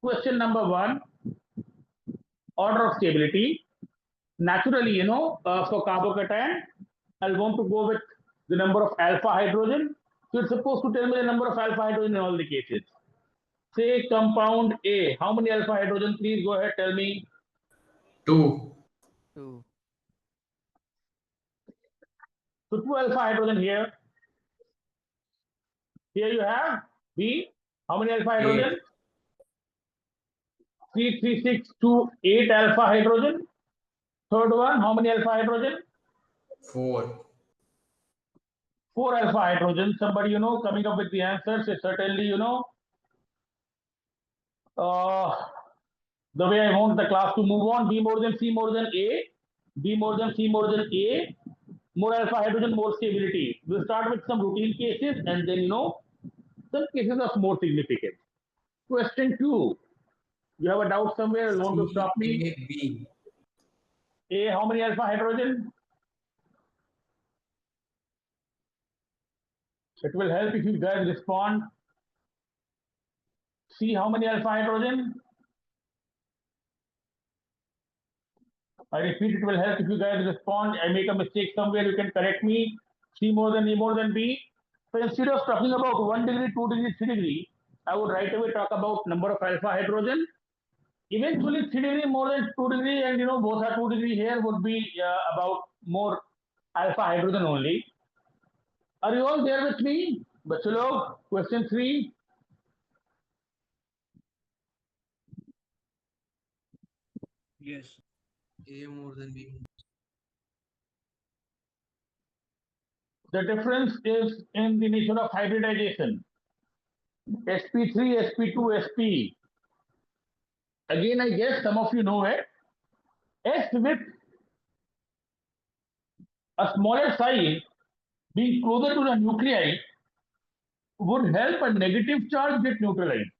Question number 1, order of stability. Naturally, for carbocation, I'll want to go with the number of alpha hydrogen. So it's supposed to tell me the number of alpha hydrogen in all the cases. Say compound A. How many alpha hydrogen? Please go ahead, tell me. 2. 2. So 2 alpha hydrogen here. Here you have B. How many alpha hydrogen? 3, 3, 6, 2, 8 alpha hydrogen. Third one, how many alpha hydrogen? 4. 4 alpha hydrogen. Somebody, coming up with the answers is certainly, the way I want the class to move on. B more than C more than A. B more than C more than A. More alpha hydrogen, more stability. We'll start with some routine cases and then, some cases of more significance. Question 2. You have a doubt somewhere? You want to stop me? A, B. A, how many alpha hydrogen? It will help if you guys respond. C, how many alpha hydrogen? I repeat, it will help if you guys respond. I make a mistake somewhere, you can correct me. C more than A more than B. So instead of talking about 1 degree, 2 degree, 3 degree, I would right away talk about number of alpha hydrogen. Eventually 3 degree more than 2 degree and both are 2 degree here would be about more alpha hydrogen only. Are you all there with me? बच्चों लोग, question 3. Yes. A more than B. The difference is in the nature of hybridization. sp3, sp2, sp. Again, I guess some of you know it. S with a smaller size being closer to the nuclei would help a negative charge get neutralized.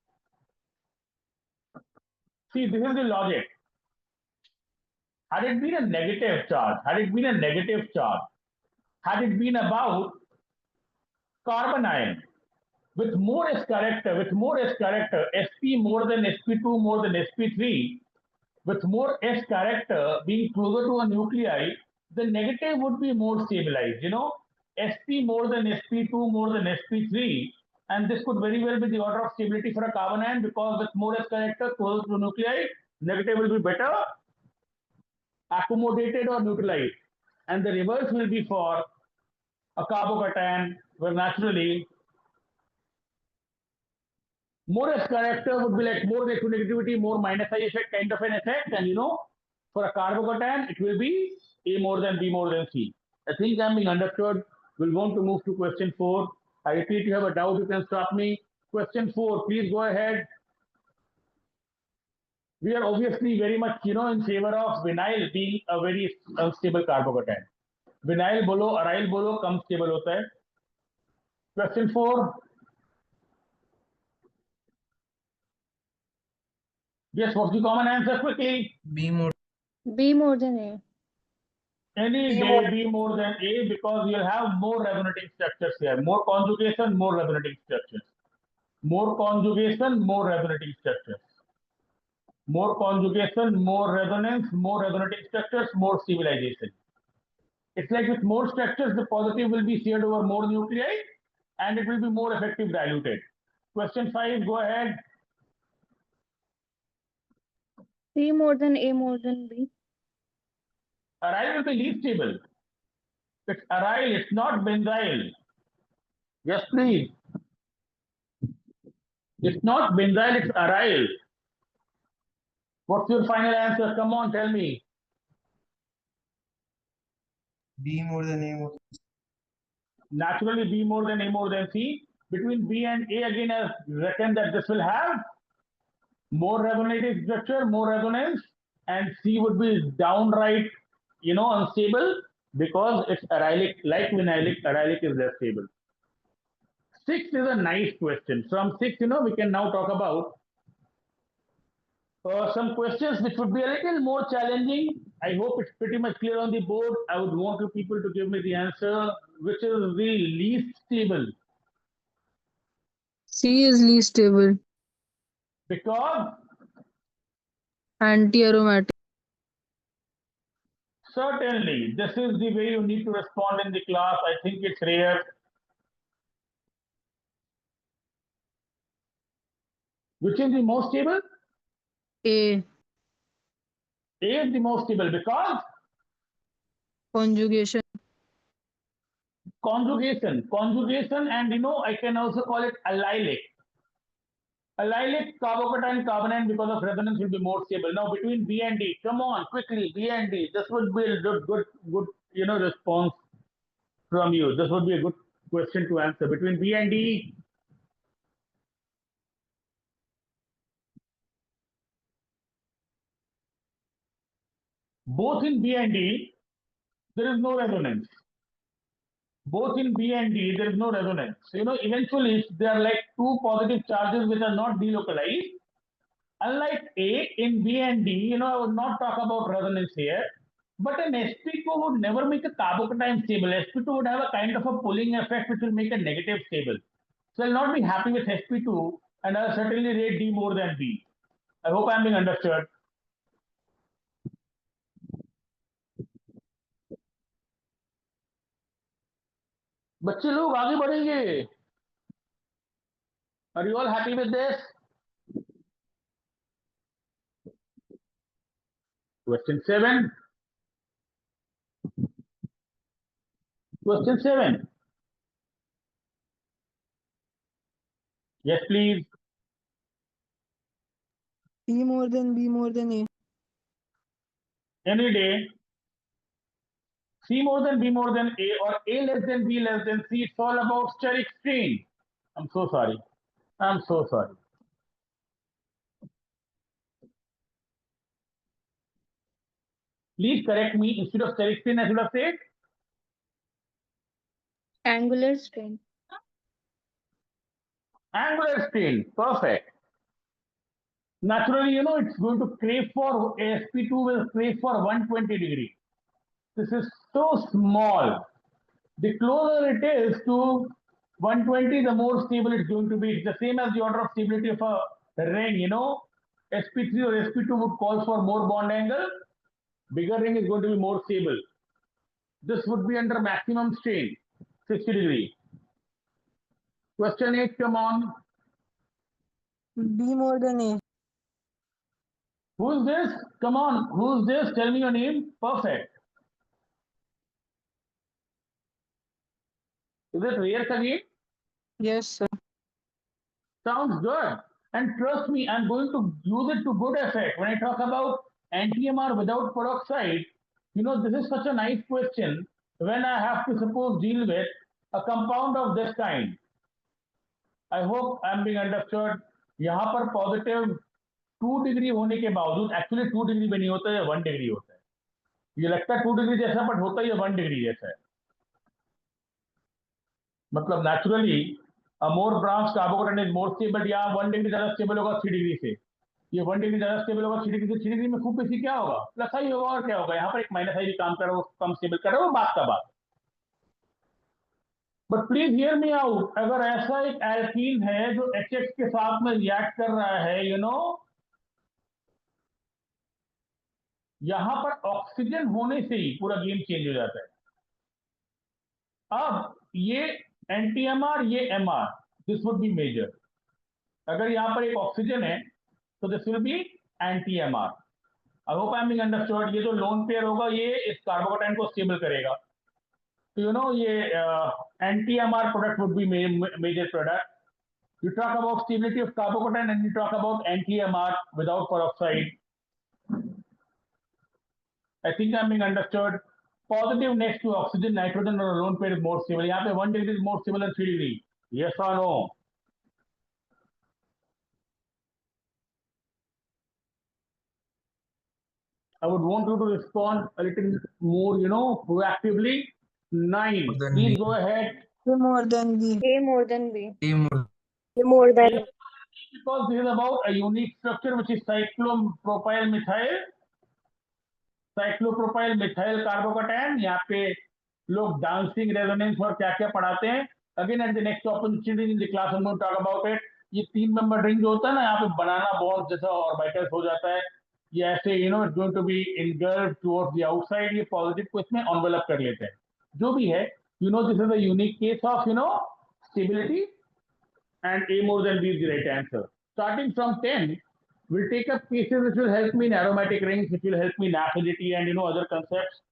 See, this is the logic. Had it been a negative charge, had it been about carbon ion with more S character, sp more than sp2 more than sp3, with more S character being closer to a nuclei, the negative would be more stabilized. sp more than sp2 more than sp3, and this could very well be the order of stability for a carbon ion because with more S character closer to nuclei, negative will be better accommodated or neutralized, and the reverse will be for a carbocation where naturally more S character would be like more electronegativity, more minus I effect kind of an effect, and for a carbocation it will be A more than B more than C. I think I'm being understood. We'll want to move to question 4. I repeat, you have a doubt, you can stop me. Question 4, please go ahead. We are obviously very much in favor of vinyl being a very unstable carbocation. Vinyl bolo, aryl bolo, come stable होता है. Question 4. Yes, what's the common answer quickly? B more. B more than A. Any day B more than A because you'll have more resonating structures here. More conjugation, more resonating structures. More conjugation, more resonating structures. More conjugation, more resonance, more resonating structures, more stabilization. It's like with more structures, the positive will be shared over more nuclei and it will be more effective diluted. Question 5, go ahead. C more than A more than B. Aryl will be least stable. It's aryl, it's not benzyl. Yes, please. It's not benzyl, it's aryl. What's your final answer? Come on, tell me. B more than A more. Naturally, B more than A more than C. Between B and A, again, I reckon that this will have more resonating structure, more resonance, and C would be downright, unstable because it's arylic, like vinylic, arylic is less stable. 6 is a nice question. From 6, we can now talk about some questions which would be a little more challenging. I hope it's pretty much clear on the board. I would want you people to give me the answer, which is the least stable. C is least stable. Because Anti-aromatic. Certainly, this is the way you need to respond in the class. I think it's rare. Which is the most stable? A. A is the most stable because Conjugation. conjugation, and I can also call it allylic. Allylic carbocation carbanion because of resonance will be more stable. Now between B and D, come on quickly, B and D. This would be a good response from you. This would be a good question to answer between B and D. Both in B and D, there is no resonance. Both in B and D, there is no resonance. So, eventually, they are like two positive charges which are not delocalized. Unlike A, in B and D, I would not talk about resonance here. But an sp2 would never make a carbocation stable. sp2 would have a kind of a pulling effect which will make a negative stable. So I'll not be happy with sp2 and I'll certainly rate D more than B. I hope I'm being understood. बच्चे लोग आगे बढ़ेंगे. Are you all happy with this? Question 7. Question 7. Yes, please. C more than B more than A. Any day. C more than B more than A or A less than B less than C. It's all about steric strain. I'm so sorry. I'm so sorry. Please correct me. Instead of steric strain, I should have said Angular strain. angular strain. Perfect. Naturally, it's going to crave for sp2 will crave for 120 degree. This is so small. The closer it is to 120, the more stable it's going to be. It's the same as the order of stability of a ring, sp3 or sp2 would call for more bond angle. Bigger ring is going to be more stable. This would be under maximum strain, 60 degree. Question 8, come on. B more than A. Who's this? Come on. Who's this? Tell me your name. Perfect. Is it rare, Sagir? Yes, sir. Sounds good. And trust me, I'm going to use it to good effect. When I talk about anti-MR without peroxide, this is such a nice question when I have to suppose deal with a compound of this kind. I hope I'm being understood. यहाँ पर positive 2 degree होने के बावजूद actually 2 degree में नहीं होता है, 1 degree होता है. ये लगता है 2 डिग्री जैसा बट होता है 1 डिग्री जैसा है. मतलब naturally more branch कार्बोकेटन is more stable. या 1 डिग्री ज्यादा स्टेबल होगा 3 डिग्री से. ये 1 डिग्री ज्यादा स्टेबल होगा 3 डिग्री से. 3 डिग्री में खूब बेसी क्या होगा? प्लस आई होगा. और क्या होगा? यहाँ पर एक माइनस आई भी काम कर रहा है, कम स्टेबल कर रहा है, वो बात का बात. But please hear me out. अगर ऐसा एक एल्कीन है जो HX के साथ में रिएक्ट कर रहा है, यहां पर ऑक्सीजन होने से ही पूरा गेम चेंज हो जाता है. अब ये एंटी एमआर, ये MR, this would be major. अगर यहां पर एक ऑक्सीजन है तो this will be anti MR. I hope I am being understood. ये जो लोन पेयर होगा ये इस कार्बोकेटाइन को स्टेबल करेगा. तो ये anti MR product would be major product. You talk about stability of carbocation and you talk about anti-MR without peroxide. I think I'm being understood. Positive next to oxygen, nitrogen or lone pair is more stable. यहाँ पे 1 degree is more stable than 3 degree. Yes or no? I would want you to respond a little more, proactively. 9. Please go ahead. A more than B. A more than B. A more. A more than B. Because this is about a unique structure which is cyclopropyl methyl. Cyclopropyl methyl carbocation. यहाँ पे लोग dancing resonance और क्या क्या पढ़ाते हैं. Again at the next opportunity in the class हम talk about it. ये 3 मेंबर रिंग जो होता है ना, यहाँ पे बनाना बॉन्ड जैसा ऑर्बिटल्स हो जाता है. ये ऐसे it's going to be engulfed towards the outside, ये positive को इसमें envelop कर लेते हैं. जो भी है, this is a unique case of stability, and A more than B is the right answer. Starting from 10, we'll take up cases which will help me in aromatic rings, which will help me in acidity and other concepts.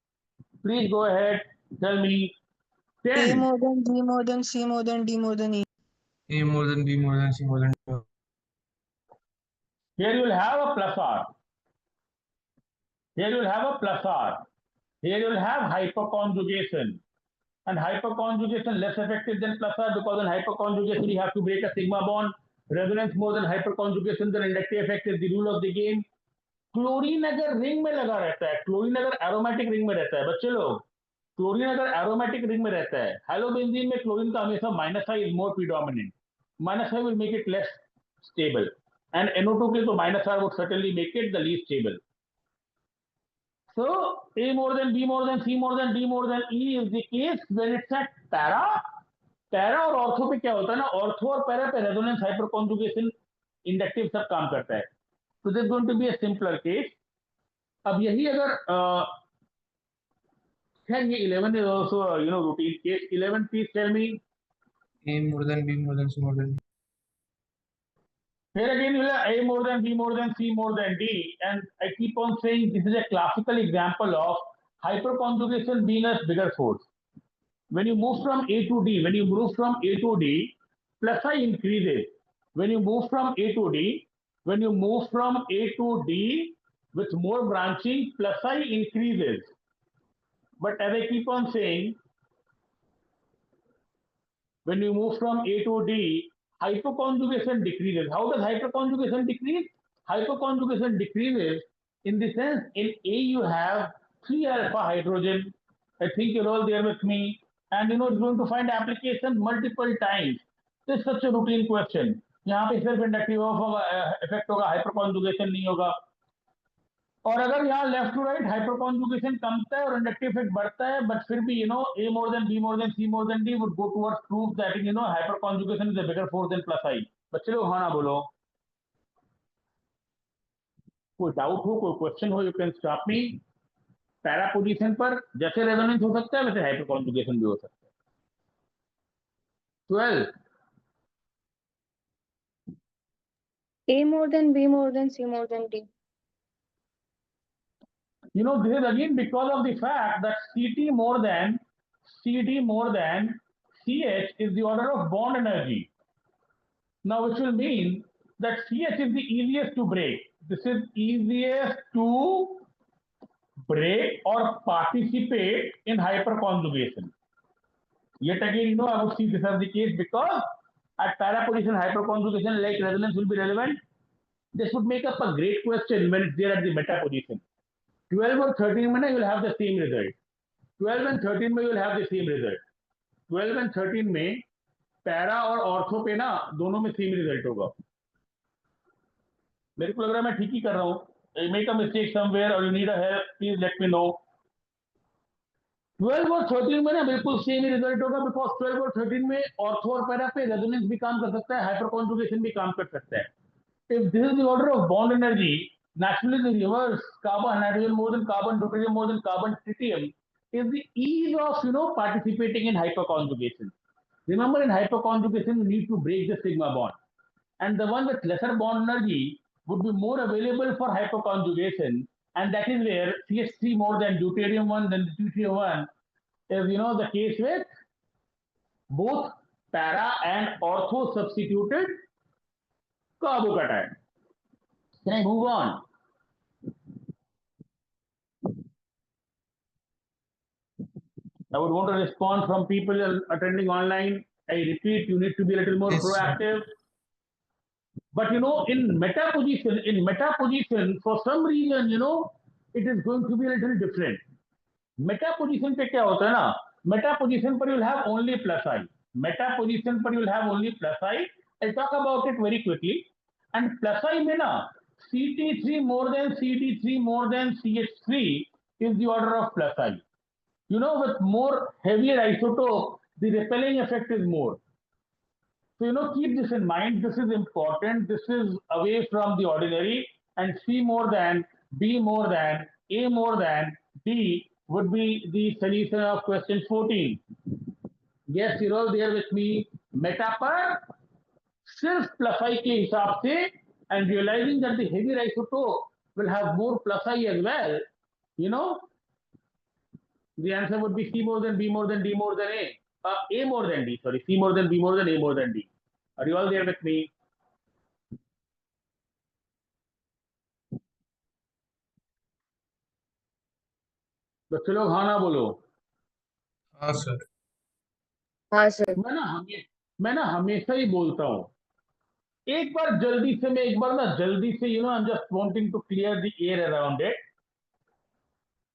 Please go ahead, tell me. A 10. more than B more than C more than D more than E. A more than B more than C more than D. Here you will have a plus R. Here you will have a plus R. Here you will have hyperconjugation. And hyperconjugation less effective than plus R, because in hyperconjugation you have to break a sigma bond. Resonance more than hyperconjugation, then inductive effect is the rule of the game. Chlorine अगर ring में लगा रहता है, chlorine अगर aromatic ring में रहता है, बच्चे लोग, क्लोरीन अगर एरोमेटिक रिंग में रहता है, हेलोबेंजीन में क्लोरीन का हमेशा minus I is more predominant. Minus I will make it less stable, and NO2 के तो minus R would certainly make it the least stable. So A more than B more than C more than D more than E is the case when it's at para. Para और ortho पे क्या होता है ना, ortho और para पे resonance hyper conjugation inductive सब काम करता है. So this is going to be a simpler case. अब यही अगर खैर ये 11 is also routine case. 11, please tell me. A more than B more than C more than D. Here again you have A more than B more than C more than D, and I keep on saying this is a classical example of hyperconjugation being a bigger force. When you move from A to D, plus I increases. When you move from A to D, with more branching, plus I increases. But as I keep on saying, when you move from A to D, hyperconjugation decreases. How does hyperconjugation decrease? Hyperconjugation decreases in the sense in A you have 3 alpha hydrogen. I think you're all there with me. And it's going to find application multiple times. This is such a routine question. यहाँ पे सिर्फ inductive effect होगा, हाइपरकॉन्जुगेशन नहीं होगा. और अगर यहाँ left to right हाइपरकॉन्जुगेशन कमता है और इंडक्टिव इफेक्ट बढ़ता है, बट फिर भी A more than B more than C more than D would go towards proof that hyperconjugation is a bigger force than plus I. बच्चे लोग हाँ ना बोलो. कोई डाउट हो, कोई क्वेश्चन हो, you can stop me. Para position पर जैसे रेजोनेंस हो सकता है वैसे हाइपरकॉन्जुगेशन भी हो सकता है. 12. A more than B more than C more than D. This is again because of the fact that CD more than CH is the order of bond energy. Now, which will mean that CH is the easiest to break. This is easiest to break or participate in hyperconjugation. Yet again, I would see this as the case because at para position, hyperconjugation like resonance will be relevant. This would make up a great question when it's there at the meta position. 12 और 13 में ना you will have the same result. 12 and 13 में you will have the same result. 12 and 13 में para और ortho पे ना दोनों में सेम रिजल्ट होगा. मेरे को लग रहा है मैं ठीक ही कर रहा हूँ. मेक अ मिस्टेक समवेयर और you need a help, please let me know. 12 और 13 में ना बिल्कुल सेम ही रिजल्ट होगा, बिकॉज 12 और 13 में ऑर्थो और पैरा पे रेजोनेंस भी काम कर सकता है, हाइपरकॉन्जुगेशन भी काम कर सकता है. If this is the order of bond energy, naturally the reverse, carbon, hydrogen more than carbon, deuterium more than carbon, tritium, is the ease of participating in hyperconjugation. Remember, in hyperconjugation, you need to break the sigma bond, and the one with lesser bond energy would be more available for hyperconjugation, and that is where CH3 more than deuterium 1 than the deuterium 1 is the case with both para and ortho substituted carbocation. Can I move on? I would want a response from people attending online. I repeat, you need to be a little more Yes, sir. proactive. But in meta position, for some reason, it is going to be a little different. Meta position पे क्या होता है ना? Meta position पर you will have only plus I. Meta position पर you will have only plus I. I'll talk about it very quickly. And plus I में ना CT3 more than CD3 more than CH3 is the order of plus I. With more heavier isotope, the repelling effect is more. So, keep this in mind. This is important. This is away from the ordinary. And C more than B more than A more than D would be the solution of question 14. Yes, you're all there with me. Meta पर सिर्फ plus I के हिसाब से and realizing that the heavy isotope will have more plus I as well, you know, the answer would be C more than B more than D more than A. A more than D, sorry, C more than B more than A more than D. Are you all there with me? बच्चे लोग हाँ ना बोलो. हाँ sir. हाँ sir. मैं ना हमेशा ही बोलता हूँ. एक बार जल्दी से मैं एक बार ना जल्दी से I am just wanting to clear the air around it.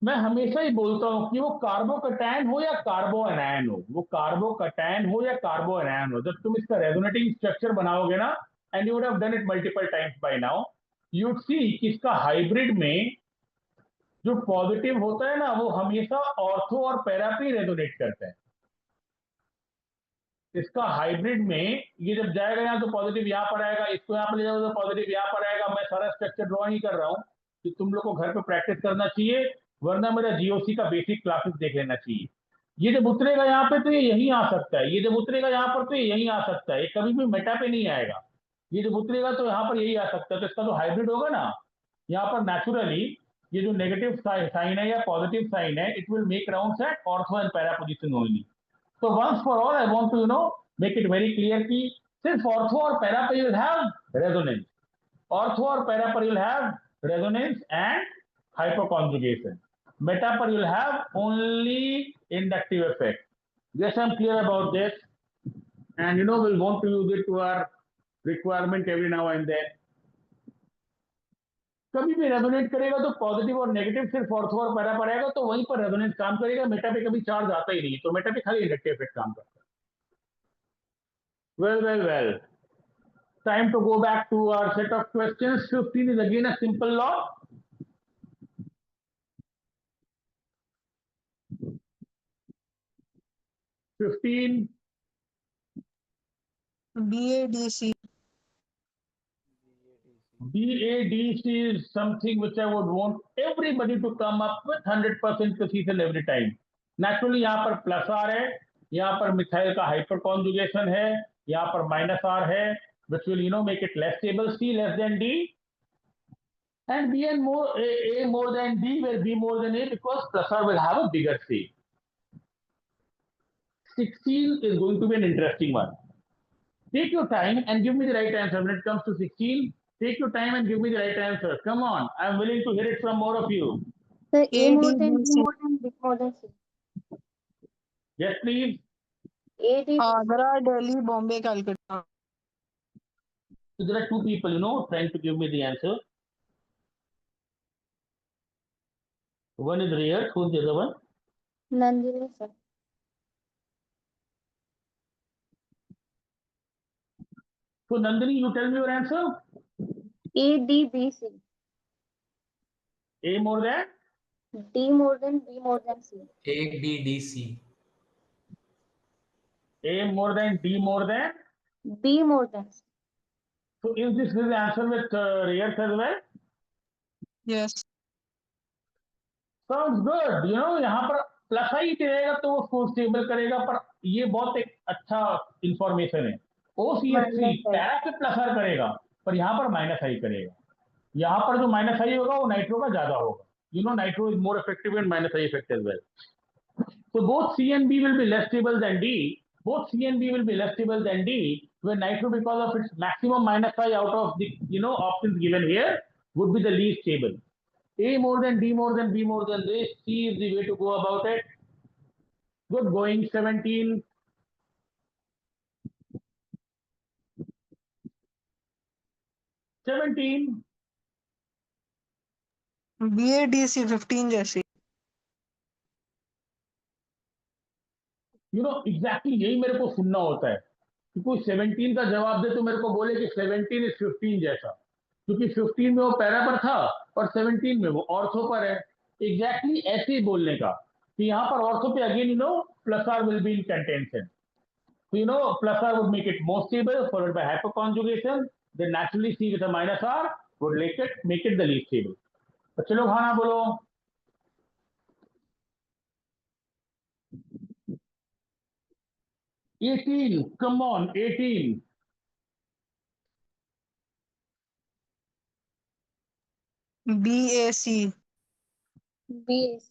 मैं हमेशा ही बोलता हूँ कि वो कार्बोकैटायन हो या कार्बोएनायन हो, वो कार्बोकैटायन हो या कार्बोएनायन हो, जब तुम इसका रेजोनेटिंग स्ट्रक्चर बनाओगे ना, and you would have done it multiple times bye now, you would see कि इसका हाइब्रिड में जो पॉजिटिव होता है ना वो हमेशा ऑर्थो और पैरा पे रेजोनेट करता है. इसका हाइब्रिड में ये जब जाएगा यहाँ तो पॉजिटिव यहाँ पर आएगा, इसको यहाँ पर ले जाओगे तो पॉजिटिव यहाँ पर आएगा. मैं सारा स्ट्रक्चर ड्रॉ नहीं कर रहा हूँ कि तुम लोग को घर पे प्रैक्टिस करना चाहिए, वरना मेरा जीओसी का बेसिक क्लासेस देख लेना चाहिए. ये जब उतरेगा यहाँ पे तो ये यहीं आ सकता है, ये जब उतरेगा यहाँ पर तो ये यहीं आ सकता है, ये कभी भी मेटा पे नहीं आएगा. ये जब उतरेगा तो यहाँ पर यही आ सकता है. तो इसका जो हाइब्रिड होगा ना, यहाँ पर नेचुरली ये जो नेगेटिव साइन है या पॉजिटिव साइन है, it will make rounds at ortho and para position only. So once for all, I want to make it very clear कि सिर्फ ऑर्थो और पैरा पर you'll have resonance. ऑर्थो और para पर you'll have resonance and hyperconjugation. Meta पर you'll have only inductive effect. Yes, I'm clear about this, and we'll want to use it to our requirement every now and then. कभी भी resonate करेगा तो positive और negative सिर्फ ortho और para पर आएगा, तो वहीं पर रेजोनेंस काम करेगा. मेटा पे कभी चार्ज आता ही नहीं, तो मेटा पे खाली इंडक्टिव इफेक्ट काम करता है. Well. Time to go back to our set of questions. 15 is again a simple law. (15) BADC. BADC is something which I would want everybody to come up with 100% precision every time. Naturally यहाँ पर plus are है, यहाँ पर methyl का hyper conjugation है, यहाँ पर minus are है, which will make it less stable. C less than D and B and A more than D, where B more than A, because plus R will have a bigger C. 16 is going to be an interesting one. Take your time and give me the right answer. When it comes to 16, take your time and give me the right answer. Come on, I'm willing to hear it from more of you. Sir, A more than B ADBC. more than B more than C. Yes, please. A D. Agra, Delhi, Bombay, Calcutta. So there are two people, trying to give me the answer. One is Reyes. Who's the other one? Nandini, sir. So Nandini, you tell me your answer. A D B C. A more than? D more than B more than C. A B D C. A more than, D more than? B more than C. So is this the answer with Reyes as well? Yes. Sounds good. यहाँ पर plus आई रहेगा तो वो उसको stable करेगा, पर ये बहुत एक अच्छा इंफॉर्मेशन है. OCH3 Minus I. पैरा पे प्लस आर करेगा, पर यहाँ पर माइनस आई करेगा. यहाँ पर जो माइनस आई होगा वो नाइट्रो का ज्यादा होगा. Nitro is more effective in minus I effect as well. So both C and B will be less stable than D. Both C and B will be less stable than D, where nitro, because of its maximum minus I out of the options given here, would be the least stable. A more than, D more than, B more than this. C is the way to go about it. Good going. 17. BADC 15 जैसी. Exactly यही मेरे को सुनना होता है कि कोई 17 का जवाब दे तो मेरे को बोले कि 17 इज 15 जैसा, क्योंकि 15 में वो पैरा पर था और 17 में वो ऑर्थो पर है. एग्जैक्टली ऐसे ही बोलने का कि यहाँ पर ऑर्थो पे again plus R will be in contention. So plus R would make it more stable, followed by hyperconjugation. Then naturally C with a minus R would make it the least stable. बच्चे लोग हाँ ना बोलो। 18, come on, 18. BAC. BAC.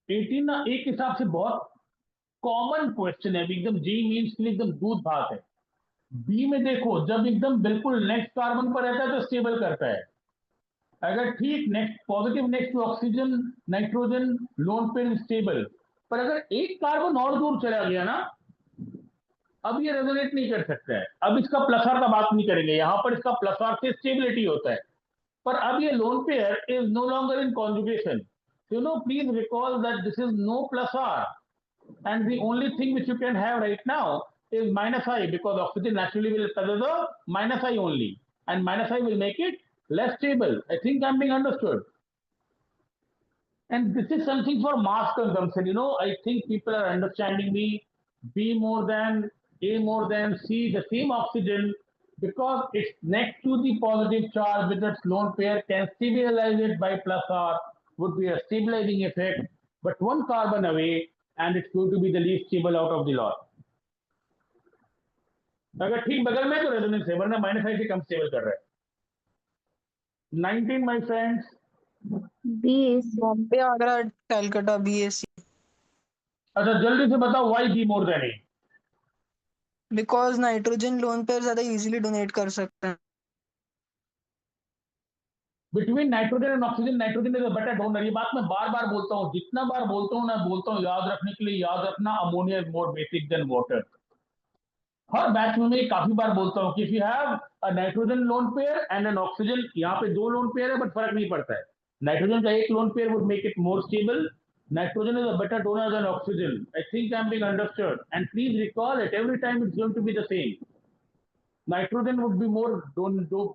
18 ना एक हिसाब से बहुत कॉमन क्वेश्चन है, एकदम जी मीन्स के लिए एकदम दूध भात है। बी में देखो, जब एकदम बिल्कुल नेक्स्ट कार्बन पर रहता है तो स्टेबल करता है। अगर ठीक next positive next to oxygen nitrogen lone pair stable, पर अगर एक कार्बन और दूर चला गया ना, अब ये रेजोनेट नहीं कर सकता है। अब इसका प्लस आर का बात नहीं करेंगे, यहां पर इसका प्लस आर से स्टेबिलिटी होता है। पर अब ये lone pair is no longer in conjugation. You know please recall that this is no plus R, and the only thing which you can have right now is minus I, because oxygen naturally will consider minus I only, and minus I will make it less stable. I think I'm being understood. And this is something for mass consumption. I think people are understanding me. B more than A more than C, the same oxygen, because it's next to the positive charge with its lone pair, can stabilize it by plus R, would be a stabilizing effect. But one carbon away, and it's going to be the least stable out of the lot. अगर ठीक बगल में तो resonance है, वरना minus आई से कम stable कर रहा है। 19 my friends. BAC. Bombay, Agra, Calcutta, BAC. अच्छा जल्दी से बताओ why B more than A? Because nitrogen lone pair ज़्यादा easily donate कर सकते हैं. Between nitrogen and oxygen, nitrogen is a better donor. ये बात मैं बार बार बोलता हूँ, जितना बार बोलता हूँ ना बोलता हूँ, याद रखने के लिए याद रखना, ammonia is more basic than water. हर बैच में मैं काफी बार बोलता हूँ कि if you have a nitrogen lone pair and an oxygen, यहाँ पे दो लोन पेयर है बट फर्क नहीं पड़ता है। नाइट्रोजन का एक lone pair would make it more stable. Nitrogen is a better donor than oxygen. I think I am being understood, and please recall it every time, it's going to be the same. Nitrogen would be more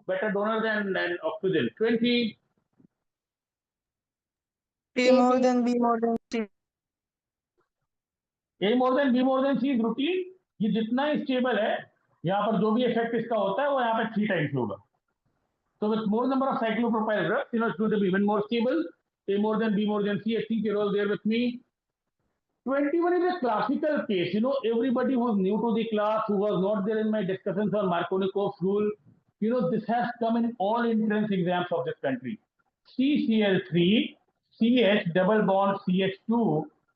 better donor than oxygen. 20. A more than B more than C. A more than B more than C is routine. ये जितना stable है, यहाँ पर जो भी effect इसका होता है वो यहाँ पे 3 टाइम्स होगा। So with more number of cyclopropyl drugs, it's going to be even more stable. A more than B more than C. I think you're all there with me. 21 is a classical case. Everybody who's new to the class, who was not there in my discussions on Markovnikov's rule, this has come in all entrance exams of this country. CCl3, CH double bond CH2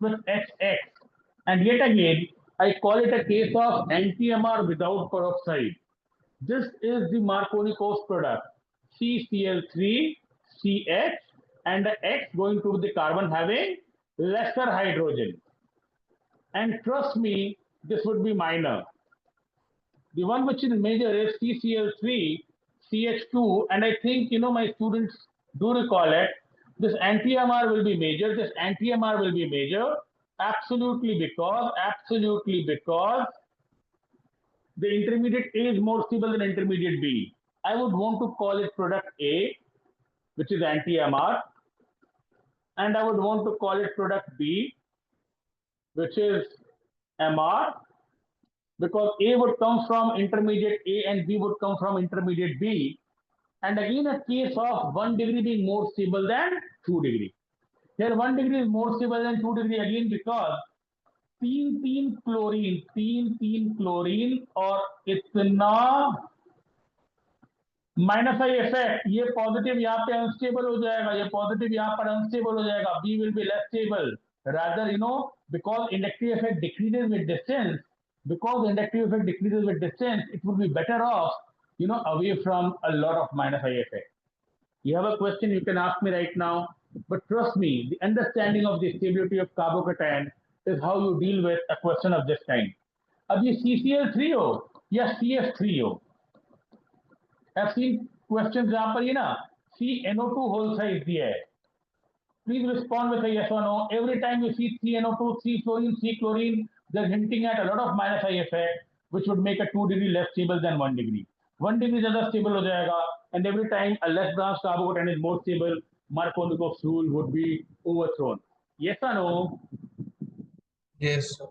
with XX. And yet again, I call it a case of anti-MR without peroxide. This is the Markovnikov's product. CCl3, CH, and the X going to the carbon having lesser hydrogen. And trust me, this would be minor. The one which is major is CCl3, CH2, and I think my students do recall it. This anti-MR will be major. This anti-MR will be major. Absolutely because the intermediate A is more stable than intermediate B. I would want to call it product A, which is anti-MR, and I would want to call it product B, which is MR, because A would come from intermediate A and B would come from intermediate B. And again, a case of 1 degree being more stable than 2 degree. Here 1 degree is more stable than 2 degree again because तीन chlorine और इतना minus I effect, ये positive यहाँ पे unstable हो जाएगा, ये positive यहाँ पर अनस्टेबल हो जाएगा, B will be less stable, rather because inductive effect decreases with distance, it would be better off away from a lot of minus I effect. You have a question, you can ask me right now, but trust me, the understanding of the stability of carbocation is how you deal with a question of this kind. अब ये CCl3 हो या CF3 हो, I've seen questions जहां पर ये ना CNO2 whole size दिया है. Please respond with a yes or no. Every time you see CNO2, C chlorine, they're hinting at a lot of minus I effect, which would make a 2 degree less stable than 1 degree. 1 degree ज़्यादा stable हो जाएगा, and every time a less branched carbocation is more stable, Markovnikov's rule would be overthrown. Yes or no? Yes, sir.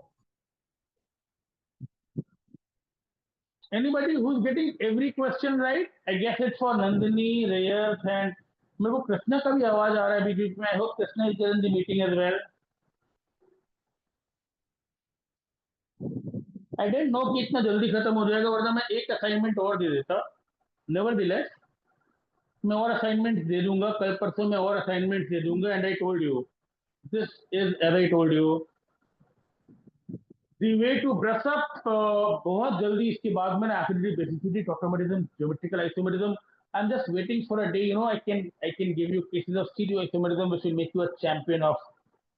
Anybody who's getting every question right? I guess it's for Nandini, Reyes, and मेरे को कृष्णा का भी आवाज आ रहा है बीच बीच में। I hope Krishna is in the meeting as well. I don't know कि इतना जल्दी खत्म हो जाएगा, वरना मैं एक असाइनमेंट और दे देता। नेवर डिलेस, मैं और असाइनमेंट दे दूंगा, कल परसों मैं और असाइनमेंट दे दूंगा। And I told you, this is as I told you the way to brush up. बहुत जल्दी इसके बाद में acidity, basicity, tautomerism, geometrical isomerism. I am just waiting for a day, you know, I can give you cases of stereo isomerism which will make you a champion of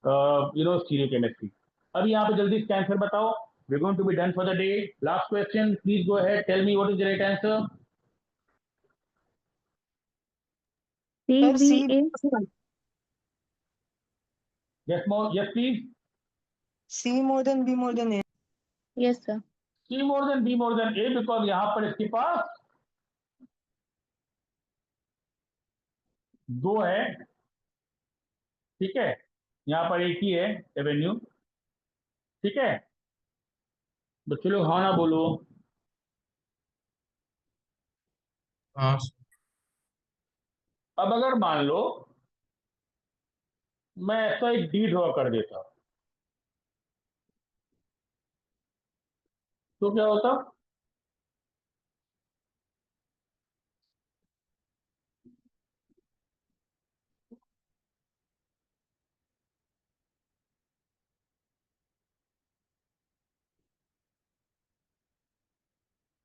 stereo chemistry. अभी यहाँ पे जल्दी इसका answer बताओ। we're going to be done for the day. Last question, please go ahead, tell me what is the right answer. Sir C CBA. Yes, more, yes please. C more than B more than A. Yes, sir. C more than B more than A, because यहाँ पर इसके पास दो है, ठीक है, यहाँ पर एक ही है एवेन्यू, ठीक है। बच्चे लोग हाँ ना बोलो। हाँ अब अगर मान लो मैं ऐसा एक डी ड्रॉ कर देता, तो क्या होता?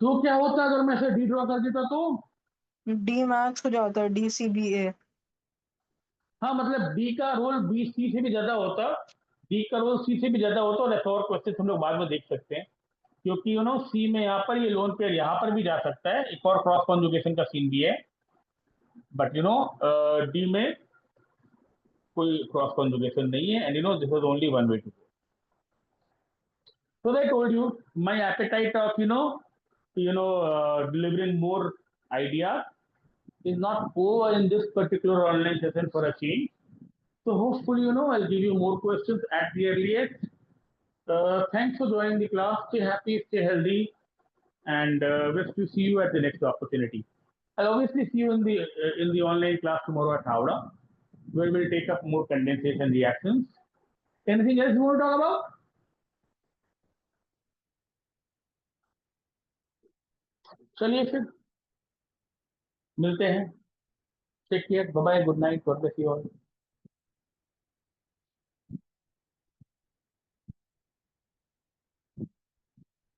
तो क्या होता अगर मैं ऐसे डी ड्रॉ कर देता तो? डी मैक्स हो जाता है, डी सी बी ए। हाँ, मतलब डी का रोल बी सी से भी ज्यादा होता, डी का रोल सी से भी ज्यादा होता। और ऐसा और क्वेश्चन हम लोग बाद में देख सकते हैं, क्योंकि सी में यहाँ पर ये लोन पेयर यहाँ पर भी जा सकता है, एक और क्रॉस कॉन्जुगेशन का सीन भी है। बट डी में कोई क्रॉस कॉन्जुगेशन नहीं है। And this was only one way to go. So I told you my appetite of delivering more ideas is not over in this particular online session for a change. So hopefully I'll give you more questions at the earliest. Thanks for joining the class. Stay happy, stay healthy, and wish to see you at the next opportunity. I'll obviously see you in the online class tomorrow at Howrah, where we'll take up more condensation reactions. Anything else you want to talk about? चलिए फिर मिलते हैं। Take care, bye bye, good night, God bless you all.